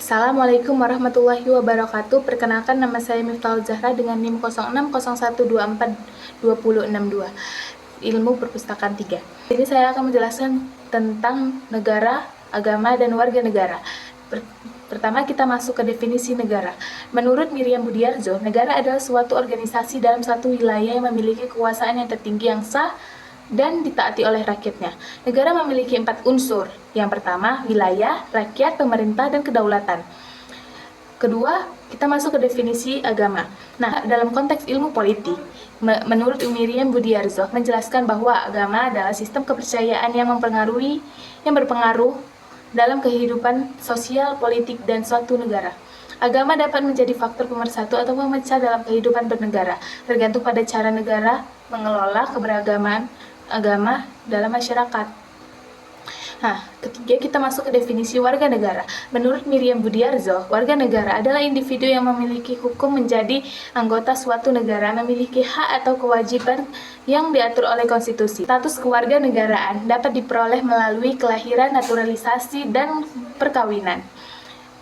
Assalamualaikum warahmatullahi wabarakatuh. Perkenalkan, nama saya Miftahul Zahra dengan NIM 0601242062, Ilmu Perpustakaan 3. Jadi saya akan menjelaskan tentang negara, agama, dan warga negara. Pertama, kita masuk ke definisi negara. Menurut Miriam Budiarjo, negara adalah suatu organisasi dalam satu wilayah yang memiliki kekuasaan yang tertinggi yang sah dan ditaati oleh rakyatnya. Negara memiliki 4 unsur. Yang pertama, wilayah, rakyat, pemerintah, dan kedaulatan. Kedua, kita masuk ke definisi agama. Nah, dalam konteks ilmu politik, menurut Miriam Budiarjo menjelaskan bahwa agama adalah sistem kepercayaan yang berpengaruh dalam kehidupan sosial, politik, dan suatu negara. Agama dapat menjadi faktor pemersatu atau pemecah dalam kehidupan bernegara, tergantung pada cara negara mengelola keberagaman agama dalam masyarakat. Nah, ketiga kita masuk ke definisi warga negara. Menurut Miriam Budiarjo, warga negara adalah individu yang memiliki hukum menjadi anggota suatu negara, memiliki hak atau kewajiban yang diatur oleh konstitusi. Status kewarganegaraan dapat diperoleh melalui kelahiran, naturalisasi, dan perkawinan.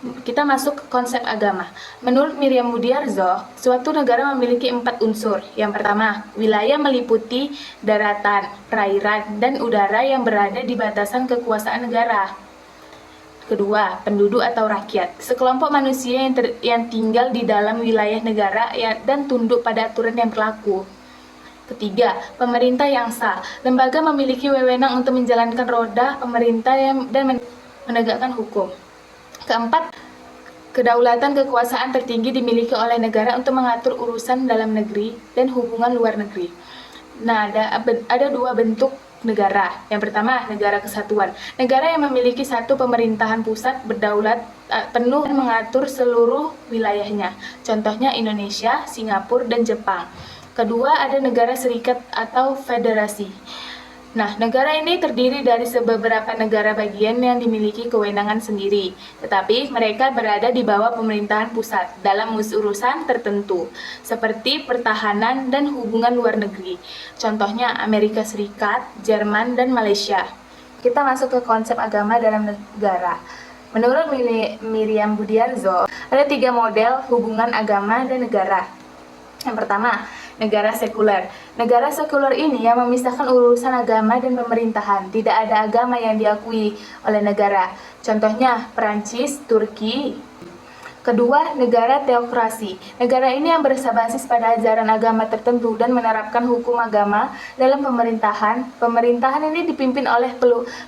Kita masuk ke konsep agama. Menurut Miriam Budiarjo, suatu negara memiliki 4 unsur. Yang pertama, wilayah meliputi daratan, perairan, dan udara yang berada di batasan kekuasaan negara. Kedua, penduduk atau rakyat, sekelompok manusia yang tinggal di dalam wilayah negara dan tunduk pada aturan yang berlaku. Ketiga, pemerintah yang sah, lembaga memiliki wewenang untuk menjalankan roda pemerintah dan menegakkan hukum. Keempat, kedaulatan kekuasaan tertinggi dimiliki oleh negara untuk mengatur urusan dalam negeri dan hubungan luar negeri. Nah, ada 2 bentuk negara. Yang pertama, negara kesatuan. Negara yang memiliki satu pemerintahan pusat berdaulat penuh dan mengatur seluruh wilayahnya. Contohnya Indonesia, Singapura, dan Jepang. Kedua, ada negara serikat atau federasi. Nah, negara ini terdiri dari beberapa negara bagian yang dimiliki kewenangan sendiri, tetapi mereka berada di bawah pemerintahan pusat dalam urusan tertentu, seperti pertahanan dan hubungan luar negeri. Contohnya Amerika Serikat, Jerman, dan Malaysia. Kita masuk ke konsep agama dalam negara. Menurut Miriam Budiarjo, ada 3 model hubungan agama dan negara. Yang pertama, negara sekuler. Negara sekuler ini yang memisahkan urusan agama dan pemerintahan. Tidak ada agama yang diakui oleh negara. Contohnya Perancis, Turki. Kedua, negara teokrasi. Negara ini yang berbasis pada ajaran agama tertentu dan menerapkan hukum agama dalam pemerintahan. Pemerintahan ini dipimpin oleh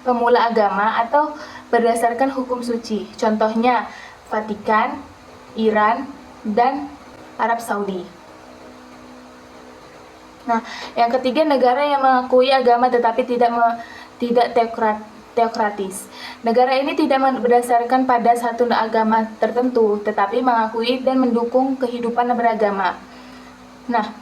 pemula agama atau berdasarkan hukum suci. Contohnya Vatikan, Iran, dan Arab Saudi. Nah, yang ketiga, negara yang mengakui agama tetapi tidak teokratis. Negara ini tidak berdasarkan pada satu agama tertentu, tetapi mengakui dan mendukung kehidupan beragama. Nah,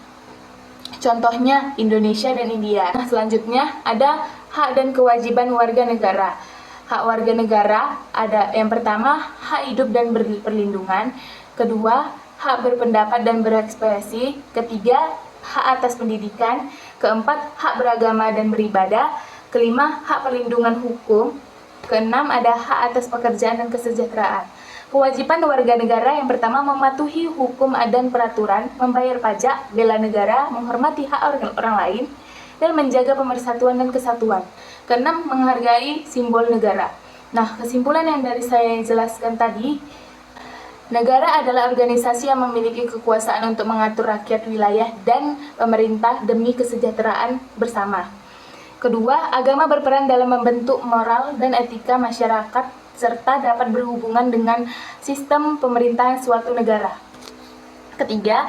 contohnya Indonesia dan India. Nah, selanjutnya ada hak dan kewajiban warga negara. Hak warga negara ada yang pertama, hak hidup dan perlindungan. Kedua, hak berpendapat dan berekspresi. Ketiga, hak atas pendidikan. Keempat, hak beragama dan beribadah. Kelima, hak perlindungan hukum. Keenam, ada hak atas pekerjaan dan kesejahteraan. Kewajiban warga negara yang pertama, mematuhi hukum dan peraturan, membayar pajak, bela negara, menghormati hak orang lain, dan menjaga pemersatuan dan kesatuan. Keenam, menghargai simbol negara. Nah, kesimpulan yang dari saya jelaskan tadi, negara adalah organisasi yang memiliki kekuasaan untuk mengatur rakyat, wilayah, dan pemerintah demi kesejahteraan bersama. Kedua, agama berperan dalam membentuk moral dan etika masyarakat serta dapat berhubungan dengan sistem pemerintahan suatu negara. Ketiga,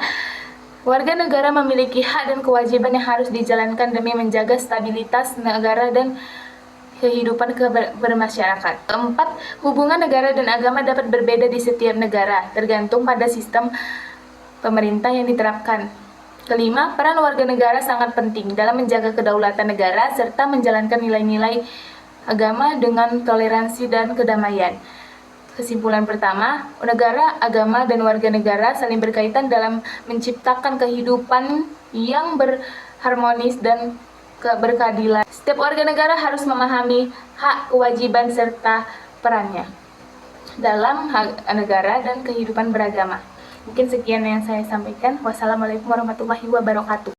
warga negara memiliki hak dan kewajiban yang harus dijalankan demi menjaga stabilitas negara dan kehidupan bermasyarakat. Keempat, hubungan negara dan agama dapat berbeda di setiap negara, tergantung pada sistem pemerintah yang diterapkan. Kelima, peran warga negara sangat penting dalam menjaga kedaulatan negara serta menjalankan nilai-nilai agama dengan toleransi dan kedamaian. Kesimpulan pertama, negara, agama, dan warga negara saling berkaitan dalam menciptakan kehidupan yang berharmonis dan berkeadilan. Setiap warga negara harus memahami hak, kewajiban, serta perannya. dalam negara dan kehidupan beragama. Mungkin sekian yang saya sampaikan. Wassalamualaikum warahmatullahi wabarakatuh.